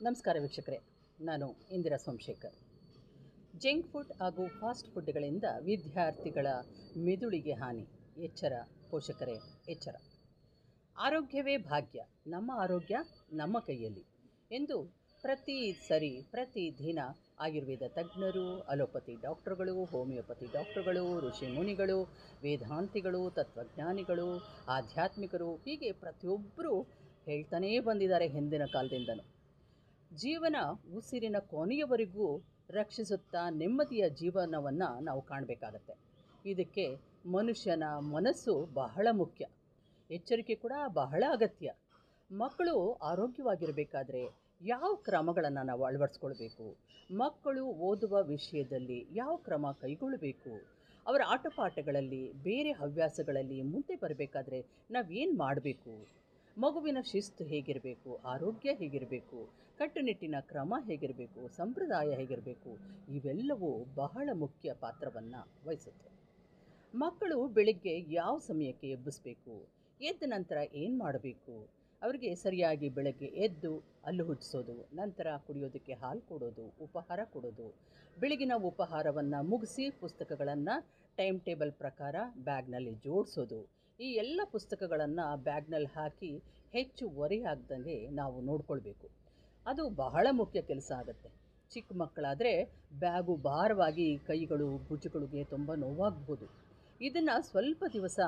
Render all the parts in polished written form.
ನಮಸ್ಕಾರ ವೀಕ್ಷಕರೇ, ನಾನು ಇಂದಿರಾ ಸೋಮಶೇಖರ್. ಜಂಕ್ ಫುಡ್ ಹಾಗೂ ಫಾಸ್ಟ್ ಫುಡ್ಗಳಿಂದ ವಿದ್ಯಾರ್ಥಿಗಳ ಮೆದುಳಿಗೆ ಹಾನಿ. ಎಚ್ಚರ ಪೋಷಕರೇ, ಎಚ್ಚರ. ಆರೋಗ್ಯವೇ ಭಾಗ್ಯ, ನಮ್ಮ ಆರೋಗ್ಯ ನಮ್ಮ ಕೈಯಲ್ಲಿ ಎಂದು ಪ್ರತಿದಿನ ಆಯುರ್ವೇದ ತಜ್ಞರು, ಅಲೋಪತಿ ಡಾಕ್ಟರ್ಗಳು, ಹೋಮಿಯೋಪತಿ ಡಾಕ್ಟರ್ಗಳು, ಋಷಿ ಮುನಿಗಳು, ವೇದಾಂತಿಗಳು, ತತ್ವಜ್ಞಾನಿಗಳು, ಆಧ್ಯಾತ್ಮಿಕರು ಹೀಗೆ ಪ್ರತಿಯೊಬ್ಬರೂ ಹೇಳ್ತಾನೇ ಬಂದಿದ್ದಾರೆ ಹಿಂದಿನ ಕಾಲದಿಂದನೂ. ಜೀವನ ಉಸಿರಿನ ಕೊನೆಯವರೆಗೂ ರಕ್ಷಿಸುತ್ತಾ ನೆಮ್ಮದಿಯ ಜೀವನವನ್ನು ನಾವು ಕಾಣಬೇಕಾಗತ್ತೆ. ಇದಕ್ಕೆ ಮನುಷ್ಯನ ಮನಸ್ಸು ಬಹಳ ಮುಖ್ಯ, ಎಚ್ಚರಿಕೆ ಕೂಡ ಬಹಳ ಅಗತ್ಯ. ಮಕ್ಕಳು ಆರೋಗ್ಯವಾಗಿರಬೇಕಾದ್ರೆ ಯಾವ ಕ್ರಮಗಳನ್ನು ನಾವು ಅಳವಡಿಸ್ಕೊಳ್ಬೇಕು, ಮಕ್ಕಳು ಓದುವ ವಿಷಯದಲ್ಲಿ ಯಾವ ಕ್ರಮ ಕೈಗೊಳ್ಳಬೇಕು, ಅವರ ಆಟಪಾಠಗಳಲ್ಲಿ ಬೇರೆ ಹವ್ಯಾಸಗಳಲ್ಲಿ ಮುಂದೆ ಬರಬೇಕಾದ್ರೆ ನಾವೇನು ಮಾಡಬೇಕು, ಮಗುವಿನ ಶಿಸ್ತು ಹೇಗಿರಬೇಕು, ಆರೋಗ್ಯ ಹೇಗಿರಬೇಕು, ಕಟ್ಟುನಿಟ್ಟಿನ ಕ್ರಮ ಹೇಗಿರಬೇಕು, ಸಂಪ್ರದಾಯ ಹೇಗಿರಬೇಕು, ಇವೆಲ್ಲವೂ ಬಹಳ ಮುಖ್ಯ ಪಾತ್ರವನ್ನು ವಹಿಸುತ್ತೆ. ಮಕ್ಕಳು ಬೆಳಿಗ್ಗೆ ಯಾವ ಸಮಯಕ್ಕೆ ಎಬ್ಬಿಸಬೇಕು, ಎದ್ದ ನಂತರ ಏನು ಮಾಡಬೇಕು, ಅವರಿಗೆ ಸರಿಯಾಗಿ ಬೆಳಗ್ಗೆ ಎದ್ದು ಹಲ್ಲು ಉಜ್ಜಿಸೋದು, ನಂತರ ಕುಡಿಯೋದಕ್ಕೆ ಹಾಲು ಕೊಡೋದು, ಉಪಹಾರ ಕೊಡೋದು, ಬೆಳಗಿನ ಉಪಹಾರವನ್ನು ಮುಗಿಸಿ ಪುಸ್ತಕಗಳನ್ನು ಟೈಮ್ ಟೇಬಲ್ ಪ್ರಕಾರ ಬ್ಯಾಗ್ನಲ್ಲಿ ಜೋಡಿಸೋದು, ಈ ಎಲ್ಲ ಪುಸ್ತಕಗಳನ್ನು ಬ್ಯಾಗ್ನಲ್ಲಿ ಹಾಕಿ ಹೆಚ್ಚು ಹೊರೆಯಾಗ್ದಂಗೆ ನಾವು ನೋಡ್ಕೊಳ್ಬೇಕು. ಅದು ಬಹಳ ಮುಖ್ಯ ಕೆಲಸ ಆಗುತ್ತೆ. ಚಿಕ್ಕ ಮಕ್ಕಳಾದರೆ ಬ್ಯಾಗು ಭಾರವಾಗಿ ಕೈಗಳು ಭುಜಗಳಿಗೆ ತುಂಬ ನೋವಾಗ್ಬೋದು. ಇದನ್ನು ಸ್ವಲ್ಪ ದಿವಸ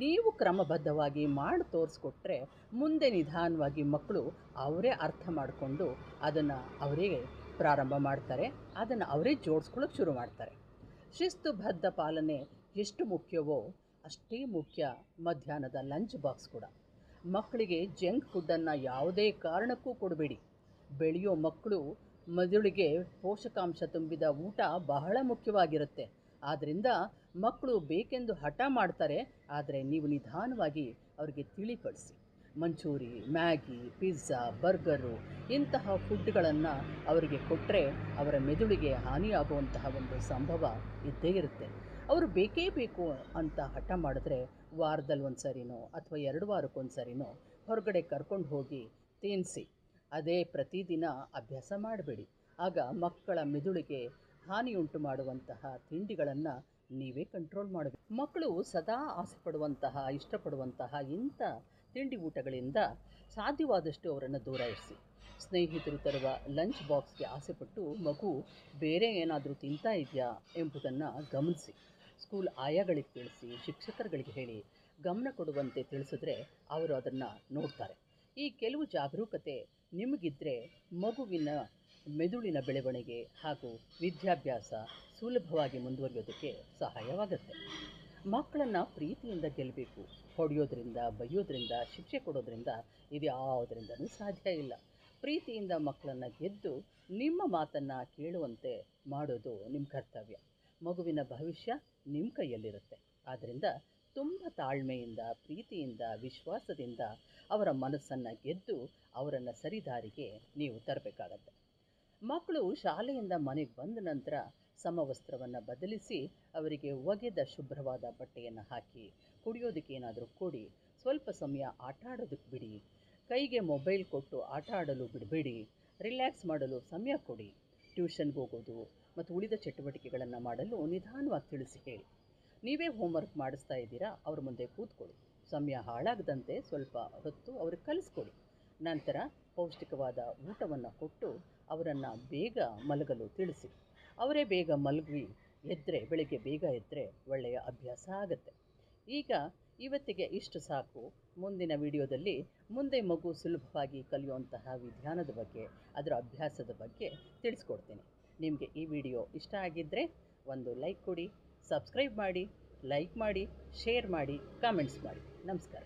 ನೀವು ಕ್ರಮಬದ್ಧವಾಗಿ ಮಾಡಿ ತೋರಿಸ್ಕೊಟ್ರೆ ಮುಂದೆ ನಿಧಾನವಾಗಿ ಮಕ್ಕಳು ಅವರೇ ಅರ್ಥ ಮಾಡಿಕೊಂಡು ಅದನ್ನು ಅವರೇ ಪ್ರಾರಂಭ ಮಾಡ್ತಾರೆ, ಅದನ್ನು ಅವರೇ ಜೋಡಿಸ್ಕೊಳ್ಳೋಕೆ ಶುರು ಮಾಡ್ತಾರೆ. ಶಿಸ್ತುಬದ್ಧ ಪಾಲನೆ ಎಷ್ಟು ಮುಖ್ಯವೋ ಅಷ್ಟೇ ಮುಖ್ಯ ಮಧ್ಯಾಹ್ನದ ಲಂಚ್ ಬಾಕ್ಸ್ ಕೂಡ. ಮಕ್ಕಳಿಗೆ ಜಂಕ್ ಫುಡ್ಡನ್ನು ಯಾವುದೇ ಕಾರಣಕ್ಕೂ ಕೊಡಬೇಡಿ. ಬೆಳೆಯೋ ಮಕ್ಕಳು ಮೆದುಳಿಗೆ ಪೋಷಕಾಂಶ ತುಂಬಿದ ಊಟ ಬಹಳ ಮುಖ್ಯವಾಗಿರುತ್ತೆ. ಆದ್ದರಿಂದ ಮಕ್ಕಳು ಬೇಕೆಂದು ಹಠ ಮಾಡ್ತಾರೆ, ಆದರೆ ನೀವು ನಿಧಾನವಾಗಿ ಅವರಿಗೆ ತಿಳಿಪಡಿಸಿ. ಮಂಚೂರಿ, ಮ್ಯಾಗಿ, ಪಿಜ್ಜಾ, ಬರ್ಗರು ಇಂತಹ ಫುಡ್ಗಳನ್ನು ಅವರಿಗೆ ಕೊಟ್ಟರೆ ಅವರ ಮೆದುಳಿಗೆ ಹಾನಿಯಾಗುವಂತಹ ಒಂದು ಸಂಭವ ಇದ್ದೇ ಇರುತ್ತೆ. ಅವರು ಬೇಕೇ ಬೇಕು ಅಂತ ಹಠ ಮಾಡಿದ್ರೆ ವಾರದಲ್ಲಿ ಒಂದು ಸರಿನೋ ಅಥವಾ 2 ವಾರಕ್ಕೊಂದು ಸರಿನೋ ಹೊರಗಡೆ ಕರ್ಕೊಂಡು ಹೋಗಿ ತಿನ್ನಿಸಿ. ಅದೇ ಪ್ರತಿದಿನ ಅಭ್ಯಾಸ ಮಾಡಬೇಡಿ. ಆಗ ಮಕ್ಕಳ ಮೆದುಳಿಗೆ ಹಾನಿಯುಂಟು ಮಾಡುವಂತಹ ತಿಂಡಿಗಳನ್ನು ನೀವೇ ಕಂಟ್ರೋಲ್ ಮಾಡಬೇಕು. ಮಕ್ಕಳು ಸದಾ ಇಷ್ಟಪಡುವಂತಹ ಇಂಥ ತಿಂಡಿ ಊಟಗಳಿಂದ ಸಾಧ್ಯವಾದಷ್ಟು ಅವರನ್ನು ದೂರ ಇರಿಸಿ. ಸ್ನೇಹಿತರು ತರುವ ಲಂಚ್ ಬಾಕ್ಸ್ಗೆ ಆಸೆಪಟ್ಟು ಮಗು ಬೇರೆ ಏನಾದರೂ ತಿಂತಾ ಇದೆಯಾ ಎಂಬುದನ್ನು ಗಮನಿಸಿ. ಸ್ಕೂಲ್ ಆಯಾಗಳಿಗೆ ತಿಳಿಸಿ, ಶಿಕ್ಷಕರುಗಳಿಗೆ ಹೇಳಿ ಗಮನ ಕೊಡುವಂತೆ ತಿಳಿಸಿದ್ರೆ ಅವರು ಅದನ್ನು ನೋಡ್ತಾರೆ. ಈ ಕೆಲವು ಜಾಗರೂಕತೆ ನಿಮಗಿದ್ದರೆ ಮಗುವಿನ ಮೆದುಳಿನ ಬೆಳವಣಿಗೆ ಹಾಗೂ ವಿದ್ಯಾಭ್ಯಾಸ ಸುಲಭವಾಗಿ ಮುಂದುವರಿಯೋದಕ್ಕೆ ಸಹಾಯವಾಗುತ್ತೆ. ಮಕ್ಕಳನ್ನು ಪ್ರೀತಿಯಿಂದ ಗೆಲ್ಲಬೇಕು. ಹೊಡೆಯೋದ್ರಿಂದ, ಬೈಯೋದ್ರಿಂದ, ಶಿಕ್ಷೆ ಕೊಡೋದ್ರಿಂದ ಇದ್ಯಾವುದರಿಂದನೂ ಸಾಧ್ಯ ಇಲ್ಲ. ಪ್ರೀತಿಯಿಂದ ಮಕ್ಕಳನ್ನು ಗೆದ್ದು ನಿಮ್ಮ ಮಾತನ್ನು ಕೇಳುವಂತೆ ಮಾಡೋದು ನಿಮ್ಮ ಕರ್ತವ್ಯ. ಮಗುವಿನ ಭವಿಷ್ಯ ನಿಮ್ಮ ಕೈಯಲ್ಲಿರುತ್ತೆ. ಆದ್ದರಿಂದ ತುಂಬ ತಾಳ್ಮೆಯಿಂದ, ಪ್ರೀತಿಯಿಂದ, ವಿಶ್ವಾಸದಿಂದ ಅವರ ಮನಸ್ಸನ್ನು ಗೆದ್ದು ಅವರನ್ನು ಸರಿದಾರಿಗೆ ನೀವು ತರಬೇಕಾಗತ್ತೆ. ಮಕ್ಕಳು ಶಾಲೆಯಿಂದ ಮನೆಗೆ ಬಂದ ನಂತರ ಸಮವಸ್ತ್ರವನ್ನು ಬದಲಿಸಿ ಅವರಿಗೆ ಒಗೆದ ಶುಭ್ರವಾದ ಬಟ್ಟೆಯನ್ನು ಹಾಕಿ, ಕುಡಿಯೋದಕ್ಕೆ ಏನಾದರೂ ಕೊಡಿ, ಸ್ವಲ್ಪ ಸಮಯ ಆಟ ಆಡೋದಕ್ಕೆ ಬಿಡಿ, ಕೈಗೆ ಮೊಬೈಲ್ ಕೊಟ್ಟು ಆಟ ಆಡಲು ಬಿಡಬೇಡಿ, ರಿಲ್ಯಾಕ್ಸ್ ಮಾಡಲು ಸಮಯ ಕೊಡಿ. ಟ್ಯೂಷನ್ಗೆ ಹೋಗೋದು ಮತ್ತು ಉಳಿದ ಚಟುವಟಿಕೆಗಳನ್ನು ಮಾಡಲು ನಿಧಾನವಾಗಿ ತಿಳಿಸಿ ಹೇಳಿ. ನೀವೇ ಹೋಮ್ವರ್ಕ್ ಮಾಡಿಸ್ತಾ ಇದ್ದೀರಾ, ಅವ್ರ ಮುಂದೆ ಕೂತ್ಕೊಳ್ಳಿ. ಸಮಯ ಹಾಳಾಗದಂತೆ ಸ್ವಲ್ಪ ಹೊತ್ತು ಅವ್ರಿಗೆ ಕಲಿಸ್ಕೊಡಿ. ನಂತರ ಪೌಷ್ಟಿಕವಾದ ಊಟವನ್ನು ಕೊಟ್ಟು ಅವರನ್ನು ಬೇಗ ಮಲಗಲು ತಿಳಿಸಿ. ಅವರೇ ಬೇಗ ಮಲಗಿ ಬೆಳಗ್ಗೆ ಬೇಗ ಎದ್ದರೆ ಒಳ್ಳೆಯ ಅಭ್ಯಾಸ ಆಗುತ್ತೆ. ಇವತ್ತಿಗೆ ಇಷ್ಟು ಸಾಕು. ಮುಂದಿನ ವಿಡಿಯೋದಲ್ಲಿ ಮುಂದೆ ಮಗು ಸುಲಭವಾಗಿ ಕಲಿಯುವಂತಹ ವಿಧಾನದ ಬಗ್ಗೆ, ಅದರ ಅಭ್ಯಾಸದ ಬಗ್ಗೆ ತಿಳಿಸ್ಕೊಡ್ತೀನಿ. ನಿಮಗೆ ಈ ವಿಡಿಯೋ ಇಷ್ಟ ಆಗಿದ್ದರೆ ಒಂದು ಲೈಕ್ ಕೊಡಿ, ಸಬ್ಸ್ಕ್ರೈಬ್ ಮಾಡಿ, ಲೈಕ್ ಮಾಡಿ, ಶೇರ್ ಮಾಡಿ, ಕಾಮೆಂಟ್ಸ್ ಮಾಡಿ. ನಮಸ್ಕಾರ.